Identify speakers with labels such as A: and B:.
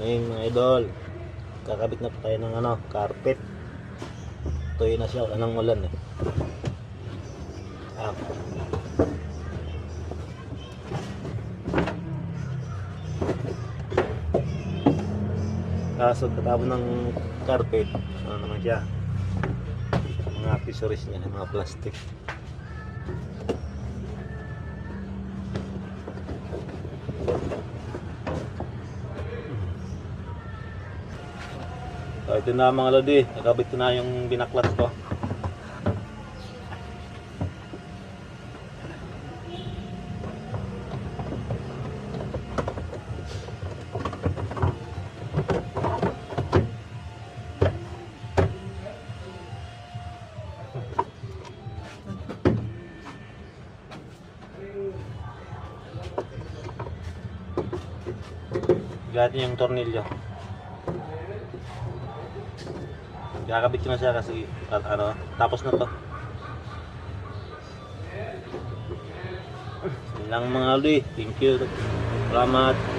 A: Morning mga idol. Kakabit na pa tayo ng carpet. Tuyo na siya, wala nang ulan eh. Kaso katapos ng carpet, ano naman siya, mga accessories niya, mga plastic. So ito na mga lodi, nakabit ko na yung binaklas ko. Gati yung tornilyo. Kakabit ko na siya kasi tapos na to. Yun lang mga lodi. Thank you. Salamat.